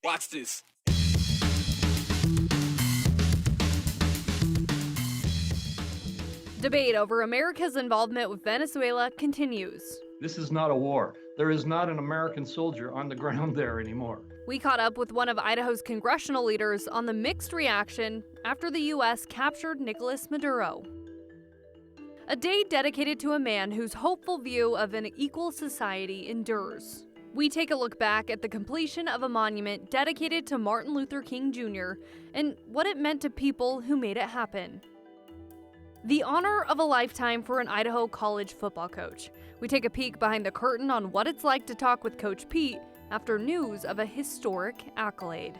Watch this. Debate over America's involvement with Venezuela continues. This is not a war. There is not an American soldier on the ground there anymore. We caught up with one of Idaho's congressional leaders on the mixed reaction after the U.S. captured Nicolas Maduro. A day dedicated to a man whose hopeful view of an equal society endures. We take a look back at the completion of a monument dedicated to Martin Luther King Jr. and what it meant to people who made it happen. The honor of a lifetime for an Idaho college football coach. We take a peek behind the curtain on what it's like to talk with Coach Pete after news of a historic accolade.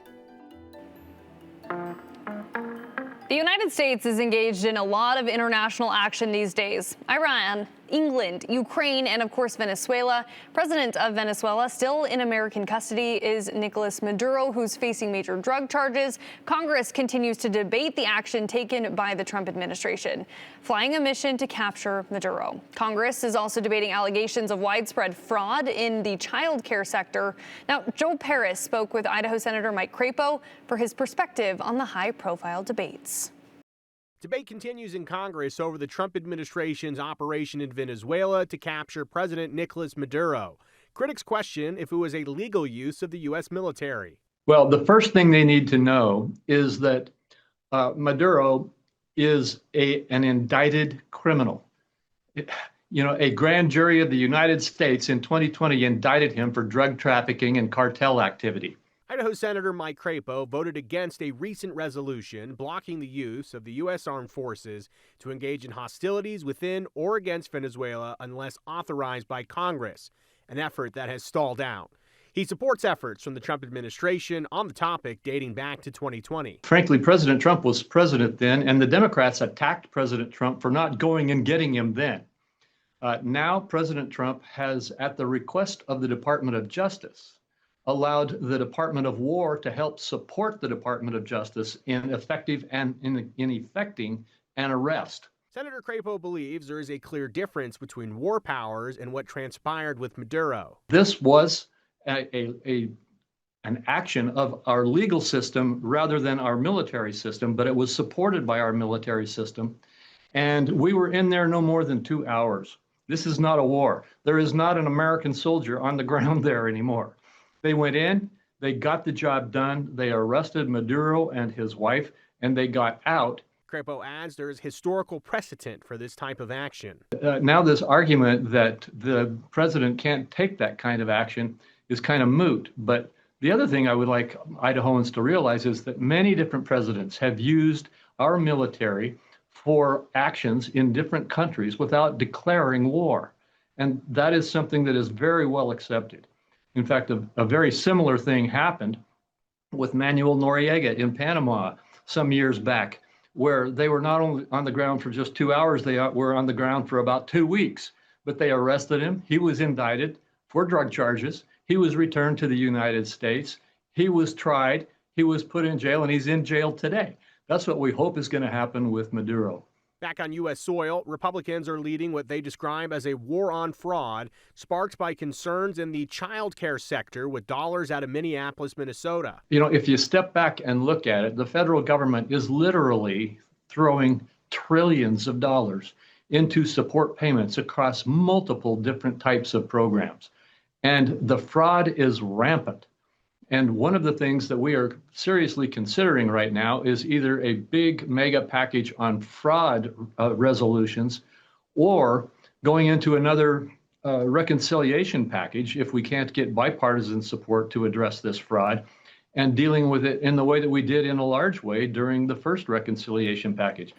The United States is engaged in a lot of international action these days. Iran, England, Ukraine, and of course Venezuela. President of Venezuela, still in American custody, is Nicolas Maduro, who's facing major drug charges. Congress continues to debate the action taken by the Trump administration, flying a mission to capture Maduro. Congress is also debating allegations of widespread fraud in the child care sector. Now, Joe Paris spoke with Idaho Senator Mike Crapo for his perspective on the high-profile debates. Debate continues in Congress over the Trump administration's operation in Venezuela to capture President Nicolas Maduro. Critics question if it was a legal use of the U.S. military. Well, the first thing they need to know is that Maduro is an indicted criminal. A grand jury of the United States in 2020 indicted him for drug trafficking and cartel activity. Idaho Senator Mike Crapo voted against a recent resolution blocking the use of the U.S. Armed Forces to engage in hostilities within or against Venezuela unless authorized by Congress, an effort that has stalled out. He supports efforts from the Trump administration on the topic dating back to 2020. Frankly, President Trump was president then, and the Democrats attacked President Trump for not going and getting him then. Now, President Trump has, at the request of the Department of Justice, allowed the Department of War to help support the Department of Justice in effecting an arrest. Senator Crapo believes there is a clear difference between war powers and what transpired with Maduro. This was an action of our legal system rather than our military system, but it was supported by our military system. And we were in there no more than 2 hours. This is not a war. There is not an American soldier on the ground there anymore. They went in, they got the job done, they arrested Maduro and his wife, and they got out. Crapo adds there is historical precedent for this type of action. Now this argument that the president can't take that kind of action is kind of moot. But the other thing I would like Idahoans to realize is that many different presidents have used our military for actions in different countries without declaring war. And that is something that is very well accepted. In fact, a very similar thing happened with Manuel Noriega in Panama some years back, where they were not only on the ground for just 2 hours, they were on the ground for about 2 weeks. But they arrested him. He was indicted for drug charges. He was returned to the United States. He was tried. He was put in jail, and he's in jail today. That's what we hope is going to happen with Maduro. Back on U.S. soil, Republicans are leading what they describe as a war on fraud, sparked by concerns in the child care sector with dollars out of Minneapolis, Minnesota. If you step back and look at it, the federal government is literally throwing trillions of dollars into support payments across multiple different types of programs. And the fraud is rampant. And one of the things that we are seriously considering right now is either a big mega package on fraud resolutions or going into another reconciliation package if we can't get bipartisan support to address this fraud, and dealing with it in the way that we did in a large way during the first reconciliation package.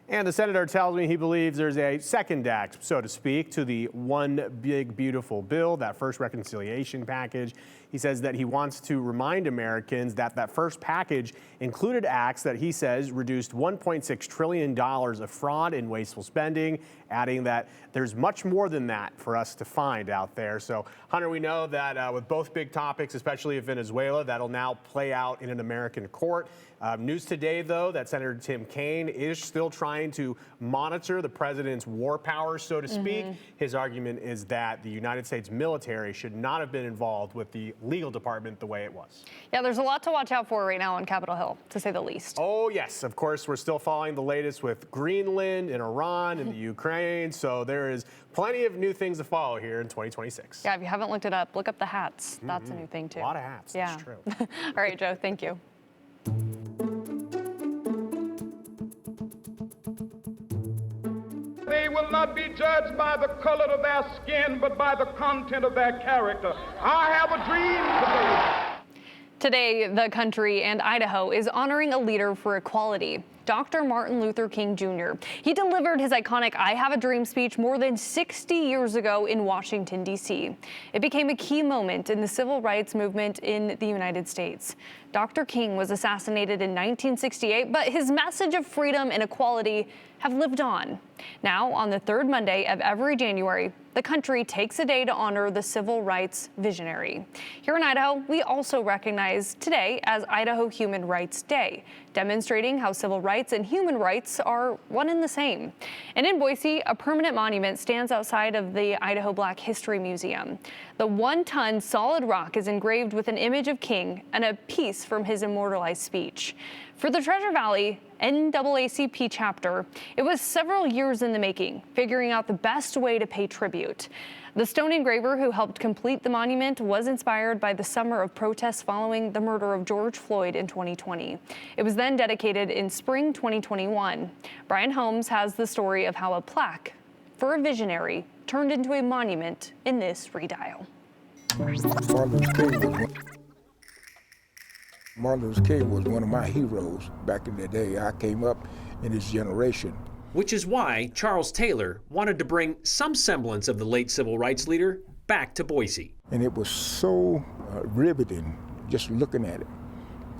And the senator tells me he believes there's a second act, so to speak, to the one big beautiful bill, that first reconciliation package. He says that he wants to remind Americans that that first package included acts that he says reduced $1.6 trillion of fraud and wasteful spending, adding that there's much more than that for us to find out there. So, Hunter, we know that with both big topics, especially of Venezuela, that'll now play out in an American court. News today, though, that Senator Tim Kaine is still trying designed to monitor the president's war powers, so to speak. His argument is that the United States military should not have been involved with the legal department the way it was. Yeah, there's a lot to watch out for right now on Capitol Hill, to say the least. Oh, yes. Of course, we're still following the latest with Greenland and Iran and the Ukraine. So there is plenty of new things to follow here in 2026. Yeah, if you haven't looked it up, look up the hats. That's a new thing, too. A lot of hats. Yeah. That's true. All right, Joe, thank you. They will not be judged by the color of their skin, but by the content of their character. I have a dream today. Today, the country and Idaho is honoring a leader for equality, Dr. Martin Luther King Jr. He delivered his iconic I Have a Dream speech more than 60 years ago in Washington, D.C. It became a key moment in the civil rights movement in the United States. Dr. King was assassinated in 1968, but his message of freedom and equality have lived on. Now, on the third Monday of every January, the country takes a day to honor the civil rights visionary. Here in Idaho, we also recognize today as Idaho Human Rights Day, demonstrating how civil rights and human rights are one and the same. And in Boise, a permanent monument stands outside of the Idaho Black History Museum. The 1-ton solid rock is engraved with an image of King and a piece from his immortalized speech. For the Treasure Valley NAACP chapter, it was several years in the making, figuring out the best way to pay tribute. The stone engraver who helped complete the monument was inspired by the summer of protests following the murder of George Floyd in 2020. It was then dedicated in spring 2021. Brian Holmes has the story of how a plaque for a visionary turned into a monument in this redial. Martin Luther King was one of my heroes back in the day. I came up in his generation. Which is why Charles Taylor wanted to bring some semblance of the late civil rights leader back to Boise. And it was so riveting just looking at it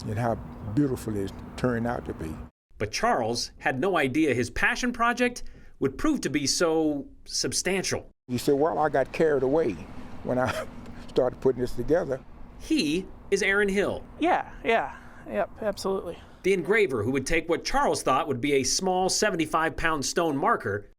and how beautiful it turned out to be. But Charles had no idea his passion project would prove to be so substantial. He said, well, I got carried away when I started putting this together. He is Aaron Hill. Yep, absolutely. The engraver who would take what Charles thought would be a small 75-pound stone marker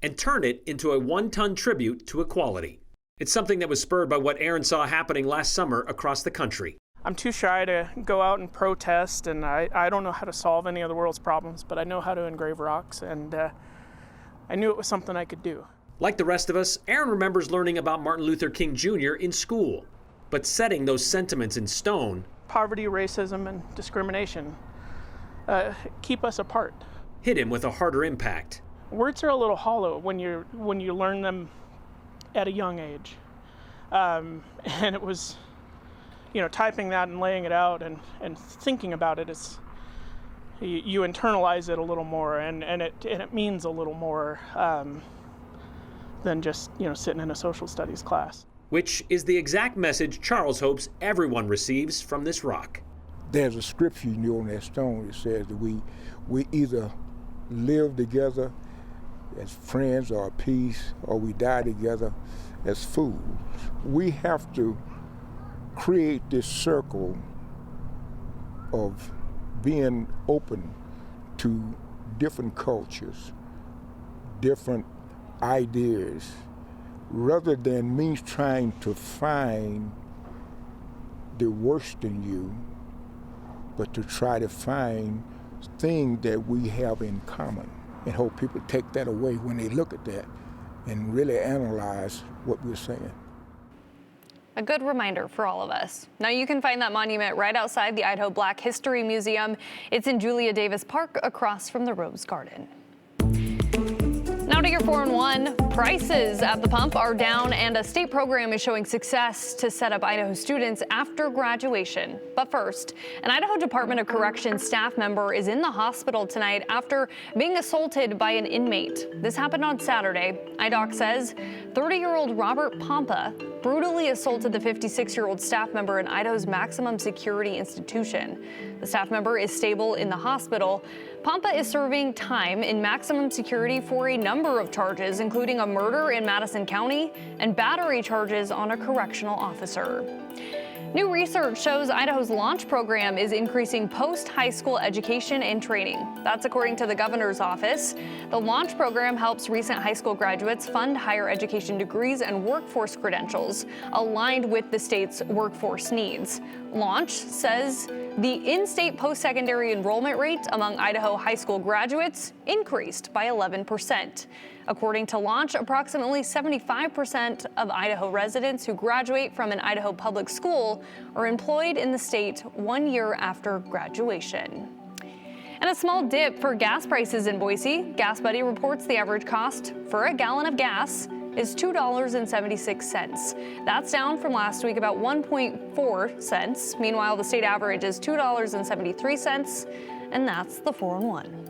and turn it into a 1-ton tribute to equality. It's something that was spurred by what Aaron saw happening last summer across the country. I'm too shy to go out and protest, and I don't know how to solve any of the world's problems, but I know how to engrave rocks, and I knew it was something I could do. Like the rest of us, Aaron remembers learning about Martin Luther King Jr. in school, but setting those sentiments in stone. Poverty, racism, and discrimination keep us apart. Hit him with a harder impact. Words are a little hollow when you learn them at a young age, and it was, typing that and laying it out and thinking about it is, you internalize it a little more, and it means a little more than just sitting in a social studies class. Which is the exact message Charles hopes everyone receives from this rock. There's a scripture on that stone that says that we either live together as friends or peace, or we die together as fools. We have to create this circle of being open to different cultures, different ideas, rather than me trying to find the worst in you, but to try to find things that we have in common, and hope people take that away when they look at that and really analyze what we're saying. A good reminder for all of us. Now you can find that monument right outside the Idaho Black History Museum. It's in Julia Davis Park across from the Rose Garden. Now to your 4-in-1. Prices at the pump are down, and a state program is showing success to set up Idaho students after graduation. But first, an Idaho Department of Corrections staff member is in the hospital tonight after being assaulted by an inmate. This happened on Saturday. IDOC says 30-year-old Robert Pompa brutally assaulted the 56-year-old staff member in Idaho's maximum security institution. The staff member is stable in the hospital. Pompa is serving time in maximum security for a number of charges, including a murder in Madison County and battery charges on a correctional officer. New research shows Idaho's launch program is increasing post-high school education and training. That's according to the governor's office. The launch program helps recent high school graduates fund higher education degrees and workforce credentials aligned with the state's workforce needs. Launch says the in-state post-secondary enrollment rate among Idaho high school graduates increased by 11%. According to Launch, approximately 75% of Idaho residents who graduate from an Idaho public school are employed in the state 1 year after graduation. And a small dip for gas prices in Boise. Gas Buddy reports the average cost for a gallon of gas is $2.76. That's down from last week about 1.4 cents. Meanwhile, the state average is $2.73, and that's the 4-on-1.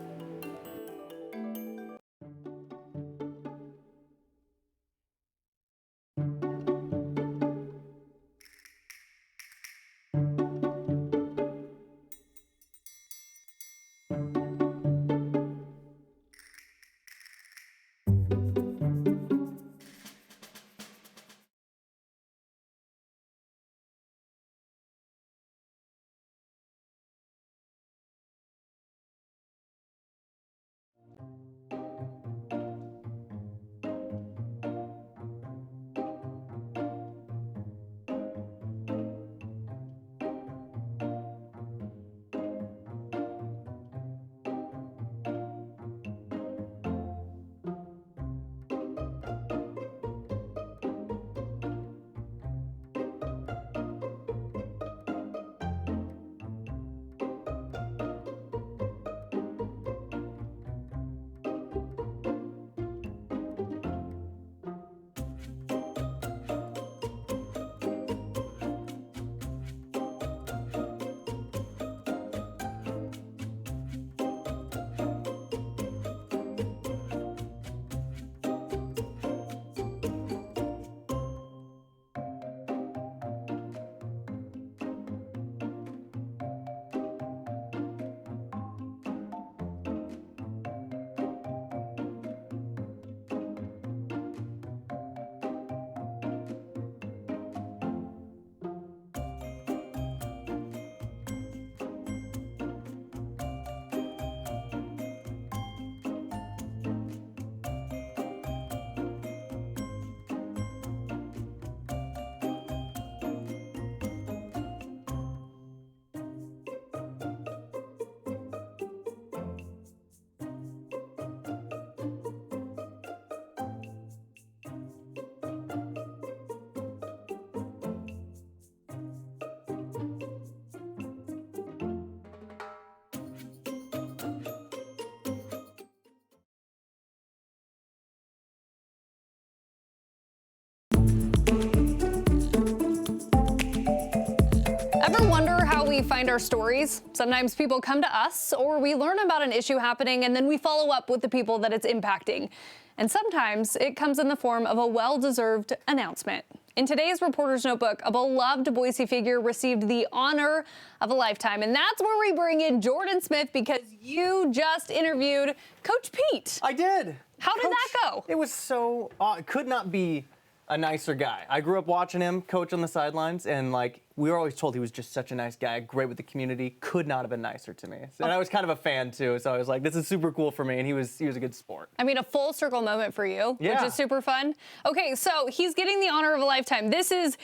Ever wonder how we find our stories? Sometimes people come to us, or we learn about an issue happening and then we follow up with the people that it's impacting. And sometimes it comes in the form of a well-deserved announcement. In today's Reporter's Notebook, a beloved Boise figure received the honor of a lifetime. And that's where we bring in Jordan Smith, because you just interviewed Coach Pete. I did. How did that go? It was so, it could not be a nicer guy. I grew up watching him coach on the sidelines, and like, we were always told he was just such a nice guy, great with the community, could not have been nicer to me. And I was kind of a fan too, so I was like, this is super cool for me, and he was a good sport. I mean, a full circle moment for you, yeah, which is super fun. Okay, so he's getting the honor of a lifetime. This is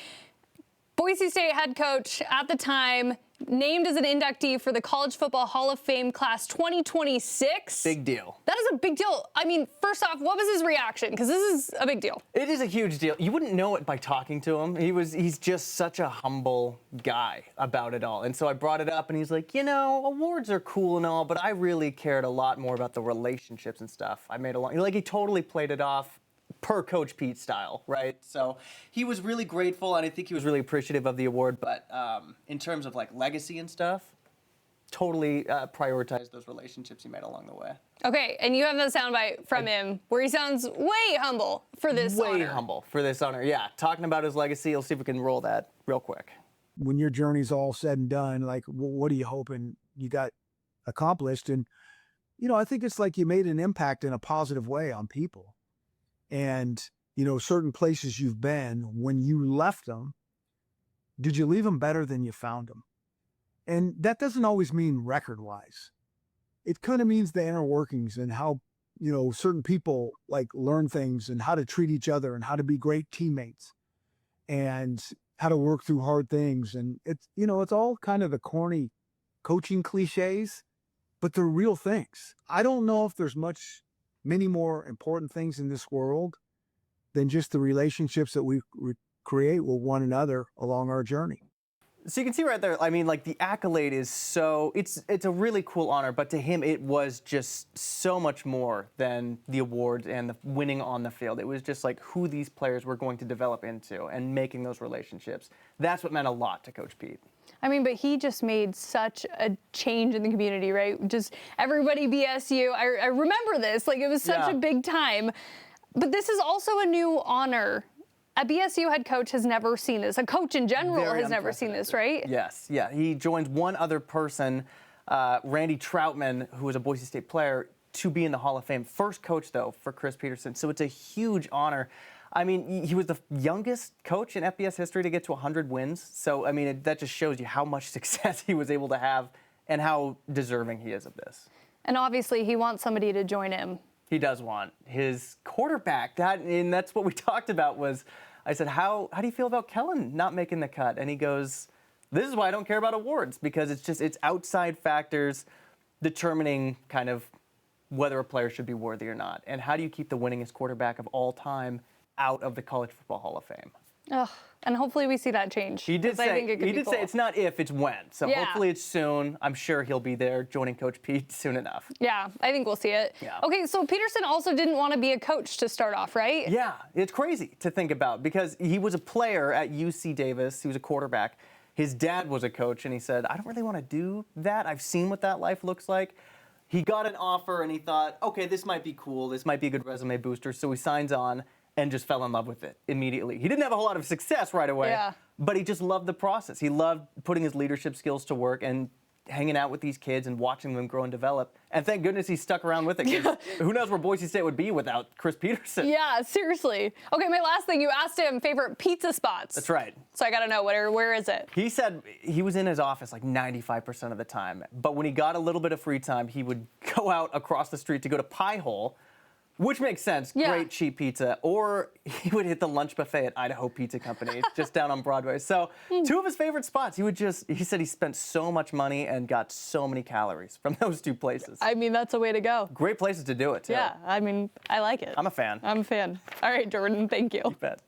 Boise State head coach at the time, named as an inductee for the College Football Hall of Fame class 2026. Big deal. That is a big deal. I mean, first off, what was his reaction? Because this is a big deal. It is a huge deal. You wouldn't know it by talking to him. He's just such a humble guy about it all. And so I brought it up, and he's like, you know, awards are cool and all, but I really cared a lot more about the relationships and stuff I made along. Like, he totally played it off per Coach Pete style, right? So he was really grateful, and I think he was really appreciative of the award, but in terms of like legacy and stuff, totally prioritized those relationships he made along the way. Okay, and you have the soundbite from him where he sounds way humble for this honor. Way humble for this honor, yeah. Talking about his legacy, let's see if we can roll that real quick. When your journey's all said and done, like, what are you hoping you got accomplished? And, you know, I think it's like you made an impact in a positive way on people. And, you know, certain places you've been, when you left them, did you leave them better than you found them? And that doesn't always mean record-wise. It kind of means the inner workings and how, certain people like learn things and how to treat each other and how to be great teammates and how to work through hard things. And it's all kind of the corny coaching cliches, but they're real things. I don't know if there's many more important things in this world than just the relationships that we create with one another along our journey. So you can see right there, I mean, like the accolade is it's a really cool honor, but to him it was just so much more than the awards and the winning on the field. It was just like who these players were going to develop into and making those relationships. That's what meant a lot to Coach Pete. I mean, but he just made such a change in the community, right? Just everybody BSU. I remember this, like it was such a big time. But this is also a new honor. A BSU head coach has never seen this. A coach in general has never seen this, right? Yes, yeah. He joins one other person, Randy Troutman, who was a Boise State player, to be in the Hall of Fame. First coach, though, for Chris Petersen. So it's a huge honor. I mean, he was the youngest coach in FBS history to get to 100 wins. So, I mean, that just shows you how much success he was able to have and how deserving he is of this. And obviously, he wants somebody to join him. He does want his quarterback. And that's what we talked about was, I said, how do you feel about Kellen not making the cut? And he goes, this is why I don't care about awards, because it's outside factors determining kind of whether a player should be worthy or not. And how do you keep the winningest quarterback of all time out of the College Football Hall of Fame? Ugh, and hopefully we see that change. He did say it's not if, it's when. So hopefully it's soon. I'm sure he'll be there joining Coach Pete soon enough. Yeah, I think we'll see it. Yeah. Okay, so Petersen also didn't want to be a coach to start off, right? Yeah, it's crazy to think about because he was a player at UC Davis. He was a quarterback. His dad was a coach, and he said, I don't really want to do that. I've seen what that life looks like. He got an offer, and he thought, okay, this might be cool. This might be a good resume booster. So he signs on and just fell in love with it immediately. He didn't have a whole lot of success right away, but he just loved the process. He loved putting his leadership skills to work and hanging out with these kids and watching them grow and develop. And thank goodness he stuck around with it, 'cause who knows where Boise State would be without Chris Petersen. Yeah, seriously. Okay, my last thing, you asked him favorite pizza spots. That's right. So I gotta know, where is it? He said he was in his office like 95% of the time, but when he got a little bit of free time, he would go out across the street to go to Pie Hole, which makes sense, great cheap pizza, or he would hit the lunch buffet at Idaho Pizza Company, just down on Broadway. So two of his favorite spots, he said he spent so much money and got so many calories from those two places. I mean, that's a way to go. Great places to do it, too. Yeah, I mean, I like it. I'm a fan. I'm a fan. All right, Jordan, thank you. You bet.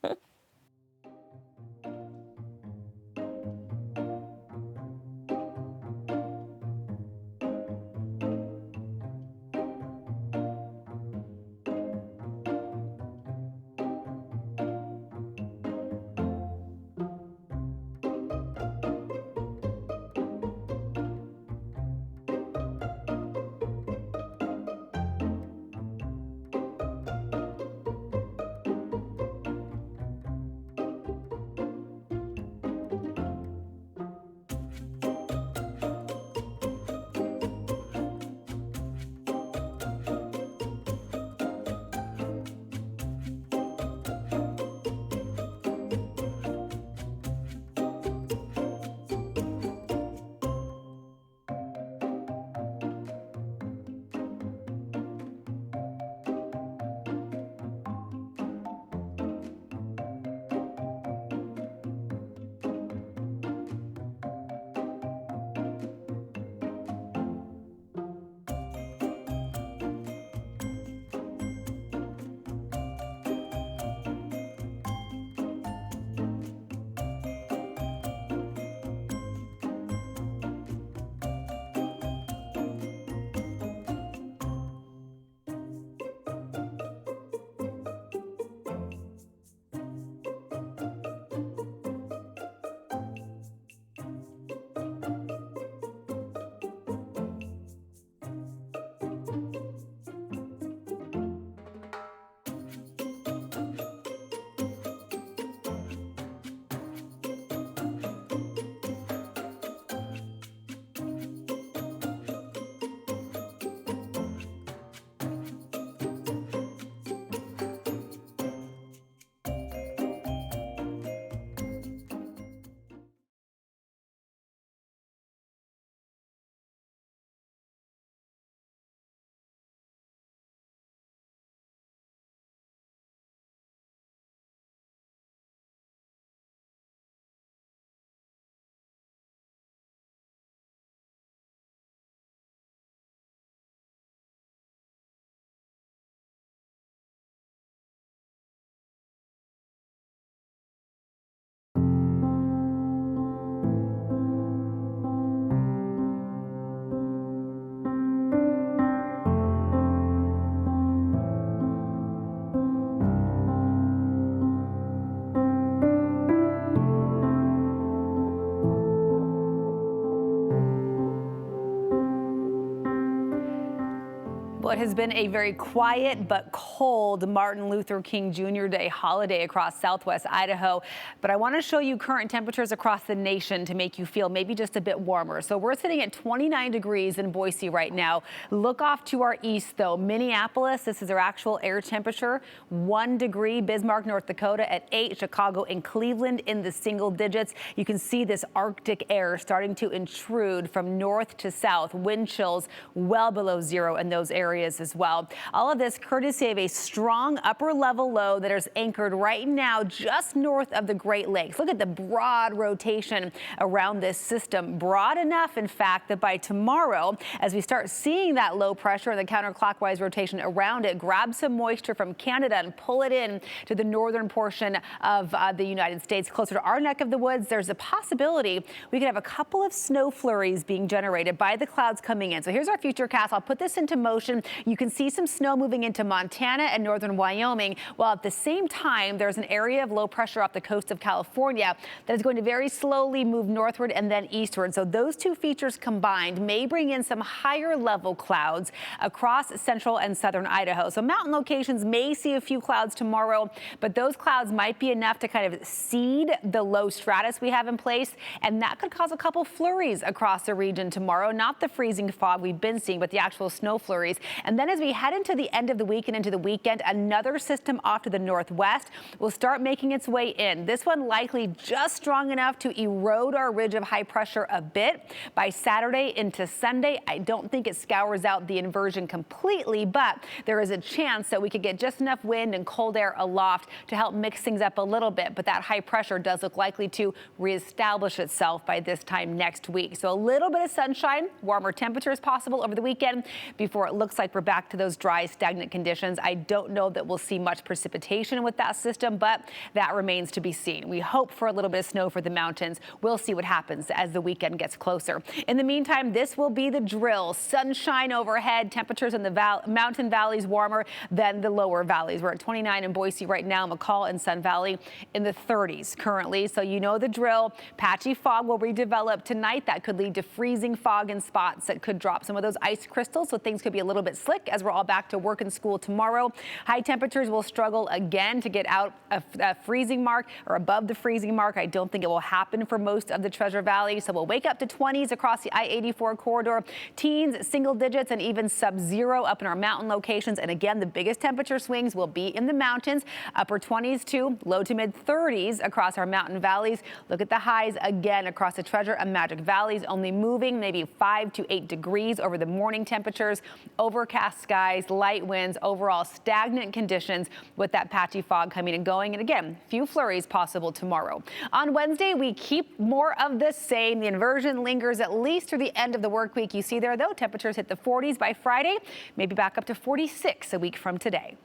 Well, it has been a very quiet but cold Martin Luther King Jr. Day holiday across southwest Idaho. But I want to show you current temperatures across the nation to make you feel maybe just a bit warmer. So we're sitting at 29 degrees in Boise right now. Look off to our east, though. Minneapolis, this is our actual air temperature, 1 degree. Bismarck, North Dakota at 8. Chicago and Cleveland in the single digits. You can see this Arctic air starting to intrude from north to south. Wind chills well below zero in those areas as well. All of this courtesy of a strong upper level low that is anchored right now just north of the Great Lakes. Look at the broad rotation around this system. Broad enough, in fact, that by tomorrow, as we start seeing that low pressure and the counterclockwise rotation around it, grab some moisture from Canada and pull it in to the northern portion of the United States, closer to our neck of the woods. There's a possibility we could have a couple of snow flurries being generated by the clouds coming in. So here's our future cast. I'll put this into motion. You can see some snow moving into Montana and northern Wyoming, while at the same time there's an area of low pressure off the coast of California that is going to very slowly move northward and then eastward. So those two features combined may bring in some higher level clouds across central and southern Idaho. So mountain locations may see a few clouds tomorrow, but those clouds might be enough to kind of seed the low stratus we have in place, and that could cause a couple flurries across the region tomorrow. Not the freezing fog we've been seeing, but the actual snow flurries. And then as we head into the end of the week and into the weekend, another system off to the northwest will start making its way in. This one likely just strong enough to erode our ridge of high pressure a bit. By Saturday into Sunday, I don't think it scours out the inversion completely, but there is a chance that we could get just enough wind and cold air aloft to help mix things up a little bit. But that high pressure does look likely to reestablish itself by this time next week. So a little bit of sunshine, warmer temperatures possible over the weekend before it looks like we're back to those dry, stagnant conditions. I don't know that we'll see much precipitation with that system, but that remains to be seen. We hope for a little bit of snow for the mountains. We'll see what happens as the weekend gets closer. In the meantime, this will be the drill. Sunshine overhead, temperatures in the mountain valleys warmer than the lower valleys. We're at 29 in Boise right now, McCall and Sun Valley in the 30s currently. So you know the drill. Patchy fog will redevelop tonight. That could lead to freezing fog in spots that could drop some of those ice crystals. So things could be a little bit slick as we're all back to work and school tomorrow. High temperatures will struggle again to get out of a freezing mark or above the freezing mark. I don't think it will happen for most of the Treasure Valley. So we'll wake up to 20s across the I-84 corridor, teens, single digits, and even sub-zero up in our mountain locations. And again, the biggest temperature swings will be in the mountains, upper 20s to low to mid 30s across our mountain valleys. Look at the highs again across the Treasure and Magic Valleys, only moving maybe 5 to 8 degrees over the morning temperatures. Overcast skies, light winds, overall stagnant conditions with that patchy fog coming and going. And again, few flurries possible tomorrow. On Wednesday, we keep more of the same. The inversion lingers at least through the end of the work week. You see there, though, temperatures hit the 40s by Friday, maybe back up to 46 a week from today.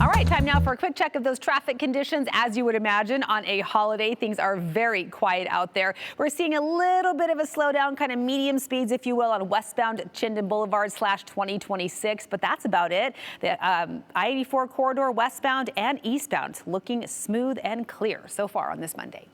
All right, time now for a quick check of those traffic conditions. As you would imagine, on a holiday, things are very quiet out there. We're seeing a little bit of a slowdown, kind of medium speeds, if you will, on westbound Chinden Boulevard /2026, but that's about it. The I-84 corridor westbound and eastbound looking smooth and clear so far on this Monday.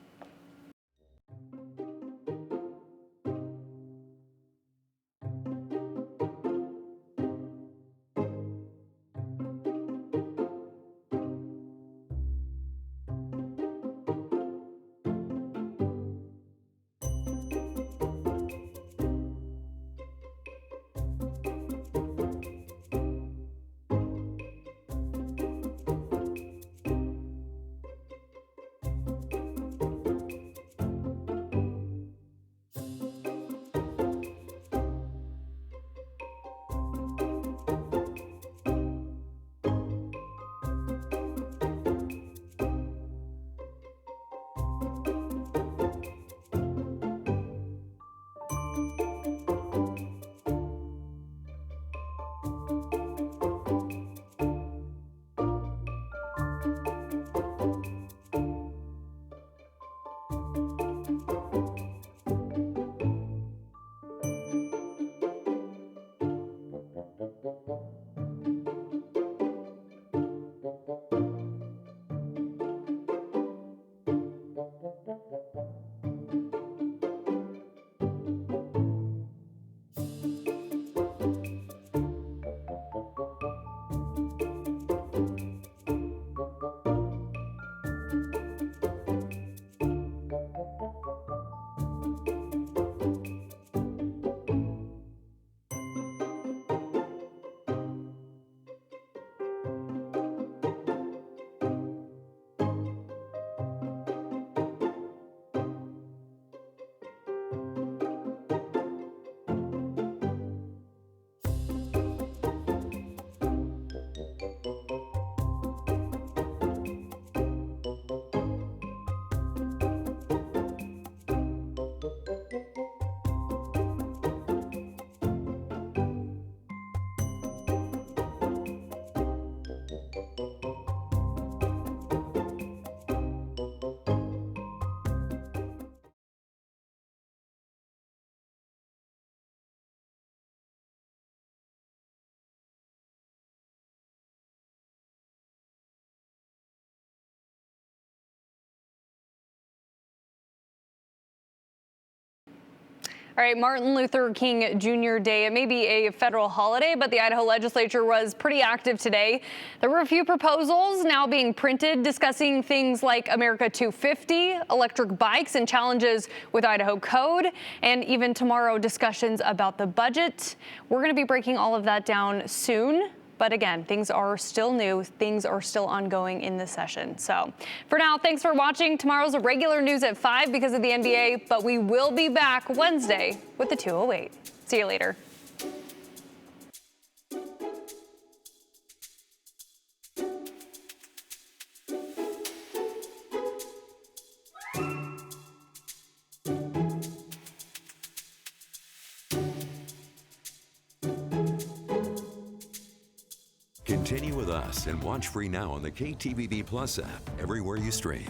All right, Martin Luther King Jr. Day. It may be a federal holiday, but the Idaho legislature was pretty active today. There were a few proposals now being printed discussing things like America 250, electric bikes, and challenges with Idaho code, and even tomorrow discussions about the budget. We're going to be breaking all of that down soon. But again, things are still new. Things are still ongoing in this session. So for now, thanks for watching. Tomorrow's a regular news at 5 because of the NBA, but we will be back Wednesday with the 208. See you later. Continue with us and watch free now on the KTVB Plus app everywhere you stream.